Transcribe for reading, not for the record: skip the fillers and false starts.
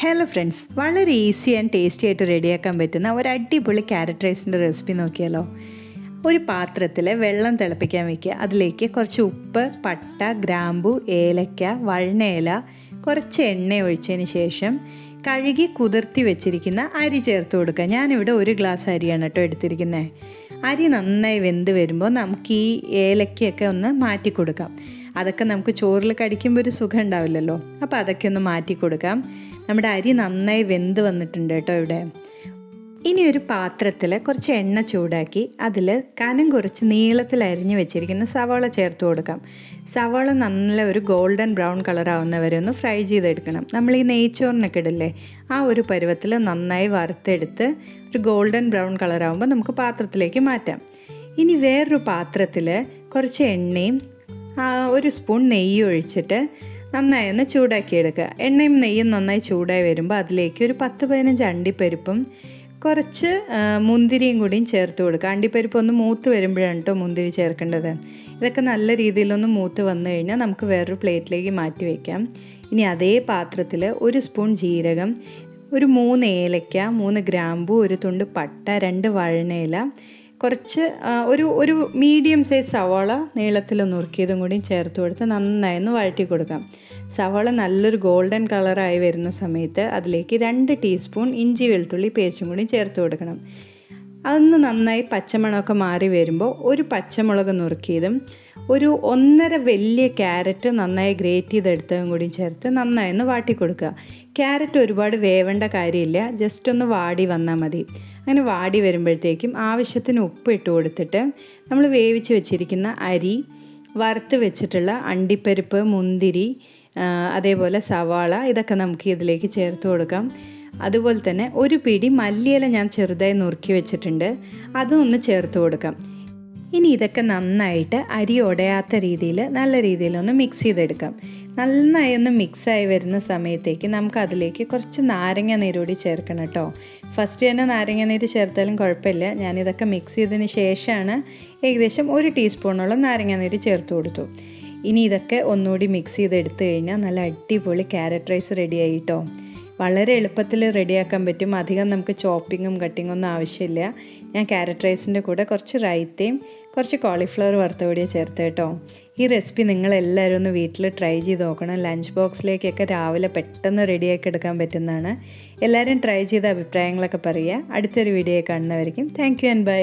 Hello friends, വളരെ easy and tasty ആയിട്ട് റെഡിയാക്കാൻ പറ്റുന്ന ഒരു അടിപൊളി ക്യാരറ്റ് റൈസിൻ്റെ റെസിപ്പി നോക്കിയാലോ. ഒരു പാത്രത്തിൽ വെള്ളം തിളപ്പിക്കാൻ വയ്ക്കുക. അതിലേക്ക് കുറച്ച് ഉപ്പ്, പട്ട, ഗ്രാമ്പു, ഏലക്ക, വഴണയില, കുറച്ച് എണ്ണ ഒഴിച്ചതിന് ശേഷം കഴുകി കുതിർത്തി വെച്ചിരിക്കുന്ന അരി ചേർത്ത് കൊടുക്കുക. ഞാനിവിടെ 1 ഗ്ലാസ് അരിയാണ് കേട്ടോ എടുത്തിരിക്കുന്നത്. അരി നന്നായി വെന്ത് വരുമ്പോൾ നമുക്ക് ഈ ഏലക്കയൊക്കെ ഒന്ന് മാറ്റി കൊടുക്കാം. അതൊക്കെ നമുക്ക് ചോറിൽ കടിക്കുമ്പോൾ ഒരു സുഖം ഉണ്ടാവില്ലല്ലോ. അപ്പോൾ അതൊക്കെ ഒന്ന് മാറ്റി കൊടുക്കാം. നമ്മുടെ അരി നന്നായി വെന്ത് വന്നിട്ടുണ്ട് കേട്ടോ ഇവിടെ. ഇനി ഒരു പാത്രത്തിൽ കുറച്ച് എണ്ണ ചൂടാക്കി അതിൽ കനം കുറച്ച് നീളത്തിൽ അരിഞ്ഞ് വെച്ചിരിക്കുന്ന സവാള ചേർത്ത് കൊടുക്കാം. സവാള നല്ല ഒരു ഗോൾഡൻ ബ്രൗൺ കളറാവുന്നവരെ ഒന്ന് ഫ്രൈ ചെയ്തെടുക്കണം. നമ്മൾ ഈ നെയ്ച്ചോറിനൊക്കെ ഇടില്ലേ, ആ ഒരു പരുവത്തിൽ നന്നായി വറുത്തെടുത്ത് ഒരു ഗോൾഡൻ ബ്രൗൺ കളറാവുമ്പോൾ നമുക്ക് പാത്രത്തിലേക്ക് മാറ്റാം. ഇനി വേറൊരു പാത്രത്തിൽ കുറച്ച് എണ്ണയും 1 സ്പൂൺ നെയ്യ് ഒഴിച്ചിട്ട് നന്നായി ഒന്ന് ചൂടാക്കിയെടുക്കുക. എണ്ണയും നെയ്യും നന്നായി ചൂടായി വരുമ്പോൾ അതിലേക്ക് ഒരു 10-15 അണ്ടിപ്പരിപ്പും കുറച്ച് മുന്തിരിയും കൂടിയും ചേർത്ത് കൊടുക്കുക. അണ്ടിപ്പരിപ്പ് ഒന്ന് മൂത്ത് വരുമ്പോഴാണ് കേട്ടോ മുന്തിരി ചേർക്കേണ്ടത്. ഇതൊക്കെ നല്ല രീതിയിലൊന്ന് മൂത്ത് വന്നു കഴിഞ്ഞാൽ നമുക്ക് വേറൊരു പ്ലേറ്റിലേക്ക് മാറ്റി വയ്ക്കാം. ഇനി അതേ പാത്രത്തിൽ 1 സ്പൂൺ ജീരകം, ഒരു 3 ഏലക്ക, 3 ഗ്രാമ്പു, ഒരു തുണ്ട് പട്ട, 2 വഴണയില, കുറച്ച് ഒരു മീഡിയം സൈസ് സവാള നീളത്തിൽ നുറുക്കിയതും കൂടി ചേർത്ത് കൊടുത്ത് നന്നായി ഒന്ന് വഴറ്റി കൊടുക്കാം. സവാള നല്ലൊരു ഗോൾഡൻ കളറായി വരുന്ന സമയത്ത് അതിലേക്ക് 2 ടീസ്പൂൺ ഇഞ്ചി വെളുത്തുള്ളി പേസ്റ്റും കൂടി ചേർത്ത് കൊടുക്കണം. അതൊന്ന് നന്നായി പച്ചമണമൊക്കെ മാറി വരുമ്പോൾ ഒരു പച്ചമുളക് നുറുക്കിയതും ഒരു 1.5 വലിയ ക്യാരറ്റ് നന്നായി ഗ്രേറ്റ് ചെയ്തെടുത്തതും കൂടി ചേർത്ത് നന്നായി ഒന്ന് വാട്ടി കൊടുക്കുക. ക്യാരറ്റ് ഒരുപാട് വേവേണ്ട കാര്യമില്ല, ജസ്റ്റ് ഒന്ന് വാടി വന്നാൽ മതി. അങ്ങനെ വാടി വരുമ്പോഴത്തേക്കും ആവശ്യത്തിന് ഉപ്പ് ഇട്ട് കൊടുത്തിട്ട് നമ്മൾ വേവിച്ച് വെച്ചിരിക്കുന്ന അരി, വറുത്ത് വെച്ചിട്ടുള്ള അണ്ടിപ്പരിപ്പ്, മുന്തിരി, അതേപോലെ സവാള, ഇതൊക്കെ നമുക്ക് ഇതിലേക്ക് ചേർത്ത് കൊടുക്കാം. അതുപോലെ തന്നെ ഒരു പിടി മല്ലിയില ഞാൻ ചെറുതായി നുറുക്കി വെച്ചിട്ടുണ്ട്, അതും ഒന്ന് ചേർത്ത് കൊടുക്കാം. ഇനി ഇതൊക്കെ നന്നായിട്ട് അരി ഉടയാത്ത രീതിയിൽ നല്ല രീതിയിലൊന്ന് മിക്സ് ചെയ്തെടുക്കാം. നന്നായി ഒന്ന് മിക്സായി വരുന്ന സമയത്തേക്ക് നമുക്ക് അതിലേക്ക് കുറച്ച് നാരങ്ങ നീര് കൂടി ചേർക്കണം കേട്ടോ. ഫസ്റ്റ് തന്നെ നാരങ്ങ നീര് ചേർത്താലും കുഴപ്പമില്ല. ഞാനിതൊക്കെ മിക്സ് ചെയ്തതിന് ശേഷമാണ് ഏകദേശം 1 ടീസ്പൂണോളം നാരങ്ങ നീര് ചേർത്ത് കൊടുത്തു. ഇനി ഇതൊക്കെ ഒന്നുകൂടി മിക്സ് ചെയ്തെടുത്ത് കഴിഞ്ഞാൽ നല്ല അടിപൊളി ക്യാരറ്റ് റൈസ് റെഡിയായി കേട്ടോ. വളരെ എളുപ്പത്തിൽ റെഡിയാക്കാൻ പറ്റും. അധികം നമുക്ക് ചോപ്പിങ്ങും കട്ടിങ്ങും ഒന്നും ആവശ്യമില്ല. ഞാൻ ക്യാരറ്റ് റൈസിൻ്റെ കൂടെ കുറച്ച് റൈത്തയും കുറച്ച് കോളിഫ്ലവർ വറുത്ത കൂടിയാണ് ചേർത്ത് കേട്ടോ. ഈ റെസിപ്പി നിങ്ങളെല്ലാവരും ഒന്ന് വീട്ടിൽ ട്രൈ ചെയ്ത് നോക്കണം. ലഞ്ച് ബോക്സിലേക്കൊക്കെ രാവിലെ പെട്ടെന്ന് റെഡിയാക്കി എടുക്കാൻ പറ്റുന്നതാണ്. എല്ലാവരും ട്രൈ ചെയ്ത അഭിപ്രായങ്ങളൊക്കെ പറയുക. അടുത്തൊരു വീഡിയോ കാണുന്നവരേക്കും താങ്ക് യു ആൻഡ് ബൈ.